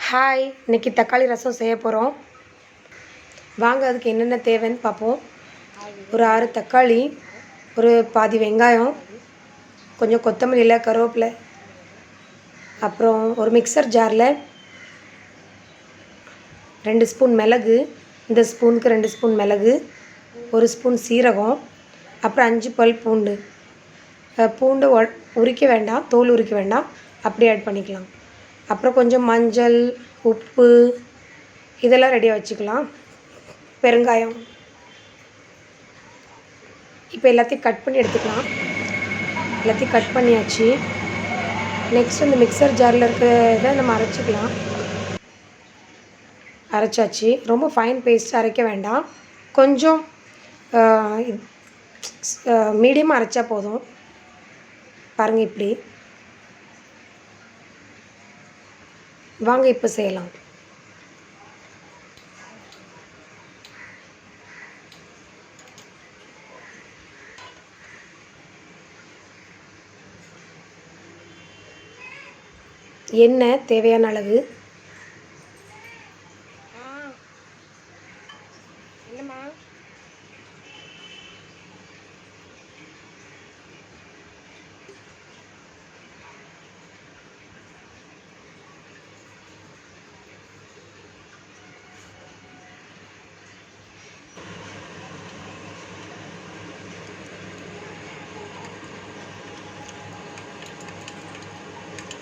Hi, இன்றைக்கி தக்காளி ரசம் செய்ய போகிறோம். வாங்க அதுக்கு என்னென்ன தேவைன்னு பார்ப்போம். ஒரு 6 தக்காளி, ஒரு பாதி வெங்காயம், கொஞ்சம் கொத்தமல்லியில் கருவேப்பிலை, அப்புறம் ஒரு மிக்சர் ஜாரில் 2 ஸ்பூன் மிளகு, இந்த ஸ்பூனுக்கு 2 ஸ்பூன் மிளகு, 1 ஸ்பூன் சீரகம், அப்புறம் 5 பல் பூண்டு. பூண்டு உரிக்க வேண்டாம், தோல் உரிக்க வேண்டாம், அப்படியே ஆட் பண்ணிக்கலாம். அப்புறம் கொஞ்சம் மஞ்சள், உப்பு இதெல்லாம் ரெடியாக வச்சுக்கலாம். பெருங்காயம். இப்போ எல்லாத்தையும் கட் பண்ணி எடுத்துக்கலாம். எல்லாத்தையும் கட் பண்ணியாச்சு. நெக்ஸ்ட் இந்த மிக்சர் ஜாரில் இருக்கிறத நம்ம அரைச்சிக்கலாம். அரைச்சாச்சு. ரொம்ப ஃபைன் பேஸ்ட் அரைக்க வேண்டாம், கொஞ்சம் மீடியமாக அரைச்சா போதும். பாருங்கள் இப்படி. வாங்க இப்போ செய்யலாம். எண்ணெய் தேவையான அளவு. என்னம்மா?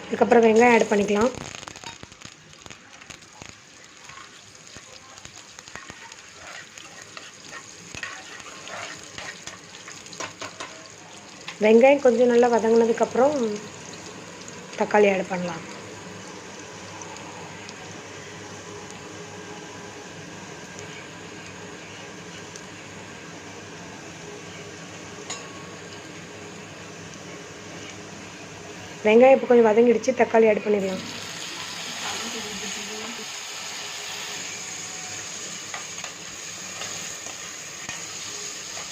அதுக்கப்புறம் வெங்காயம் ஆட் பண்ணிக்கலாம். வெங்காயம் கொஞ்சம் நல்லா வதங்கினதுக்கப்புறம் தக்காளி ஆட் பண்ணலாம். வெங்காயம் இப்போ கொஞ்சம் வதங்கிடுச்சு, தக்காளி ஆட் பண்ணிடலாம்.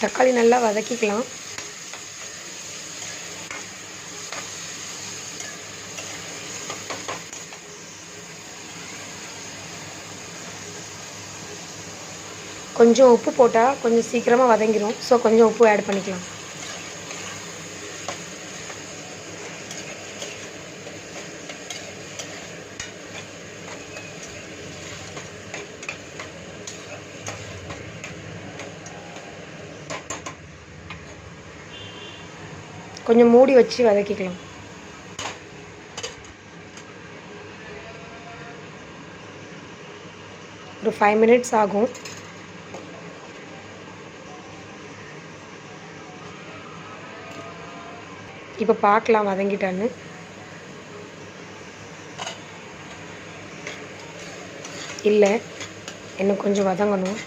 தக்காளி நல்லா வதக்கிக்கலாம். கொஞ்சம் உப்பு போட்டால் கொஞ்சம் சீக்கிரமாக வதங்கிடும். ஸோ கொஞ்சம் உப்பு ஆட் பண்ணிக்கலாம். கொஞ்சம் மூடி வச்சு வதக்கிக்கலாம். ஒரு 5 மினிட்ஸ் ஆகும். இப்போ பார்க்கலாம் வதங்கிட்டான்னு. இல்லை, இன்னும் கொஞ்சம் வதங்கணும்.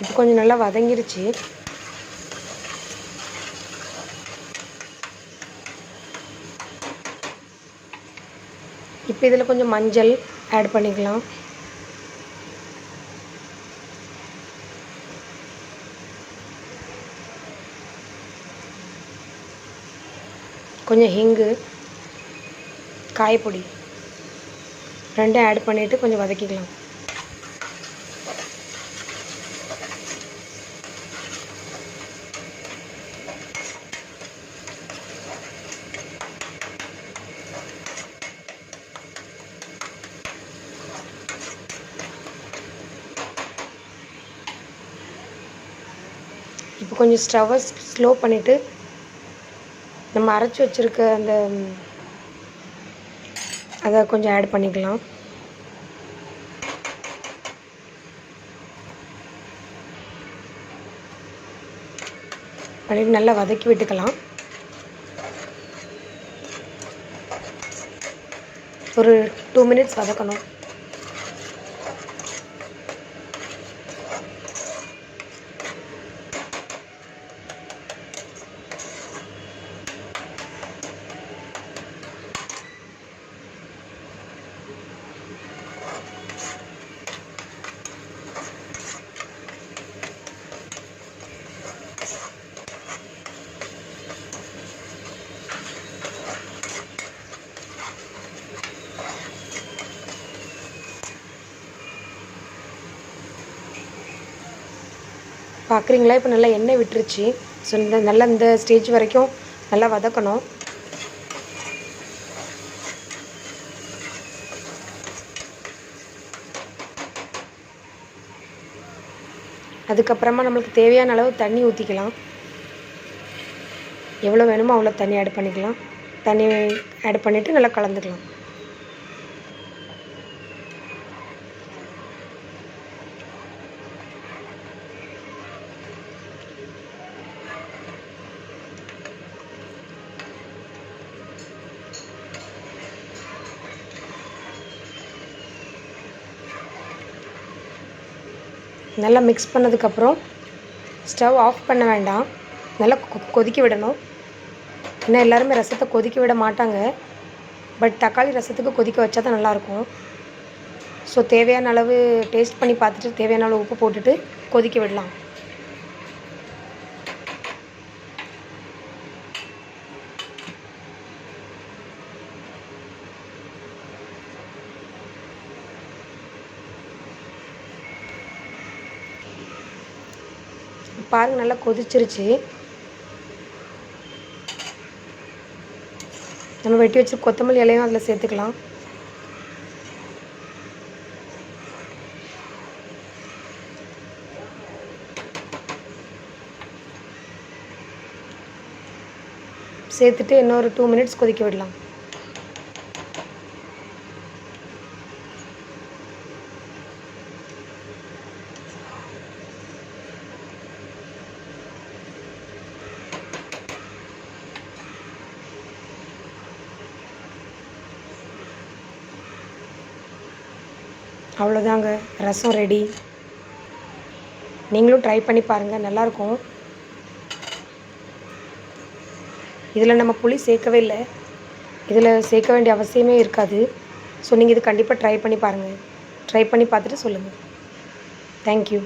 இப்போ கொஞ்சம் நல்லா வதங்கிருச்சு. இப்போ இதில் கொஞ்சம் மஞ்சள் ஆட் பண்ணிக்கலாம். கொஞ்சம் ஹிங்கு, காயப்பொடி ரெண்டும் ஆட் பண்ணிவிட்டு கொஞ்சம் வதக்கிக்கலாம். இப்போ கொஞ்சம் ஸ்டவ்வை ஸ்லோ பண்ணிவிட்டு நம்ம அரைச்சி வச்சுருக்க அந்த அதை கொஞ்சம் ஆட் பண்ணிக்கலாம். பண்ணிவிட்டு நல்லா வதக்கி விட்டுக்கலாம். ஒரு 2 மினிட்ஸ் வதக்கணும். பார்க்குறீங்களா? இப்போ நல்லா எண்ணெய் விட்டுருச்சு. ஸோ நல்லா இந்த ஸ்டேஜ் வரைக்கும் நல்லா வதக்கணும். அதுக்கப்புறமா நம்மளுக்கு தேவையான அளவு தண்ணி ஊற்றிக்கலாம். எவ்வளோ வேணுமோ அவ்வளோ தண்ணி ஆட் பண்ணிக்கலாம். தண்ணி ஆட் பண்ணிவிட்டு நல்லா கலந்துக்கலாம். நல்லா மிக்ஸ் பண்ணதுக்கப்புறம் ஸ்டவ் ஆஃப் பண்ண வேண்டாம். நல்லா கொதிக்க விடணும். ஏன்னா எல்லாருமே ரசத்தை கொதிக்க விட மாட்டாங்க. பட் தக்காளி ரசத்துக்கு கொதிக்க வச்சா தான் நல்லாயிருக்கும். ஸோ தேவையான அளவு டேஸ்ட் பண்ணி பார்த்துட்டு தேவையான அளவு உப்பு போட்டுட்டு கொதிக்க விடலாம். பாருங்கள் நல்லா கொதிச்சிருச்சு. நம்ம வெட்டி வச்சு கொத்தமல்லி இலையும் அதில் சேர்த்துக்கலாம். சேர்த்துட்டு இன்னொரு 2 மினிட்ஸ் கொதிக்க விடலாம். அவ்வளோதாங்க, ரசம் ரெடி. நீங்களும் ட்ரை பண்ணி பாருங்கள், நல்லாயிருக்கும். இதில் நம்ம புளி சேர்க்கவே இல்லை. இதில் சேர்க்க வேண்டிய அவசியமே இருக்காது. ஸோ நீங்கள் இது கண்டிப்பாக ட்ரை பண்ணி பாருங்கள். ட்ரை பண்ணி பார்த்துட்டு சொல்லுங்கள். தேங்க்யூ.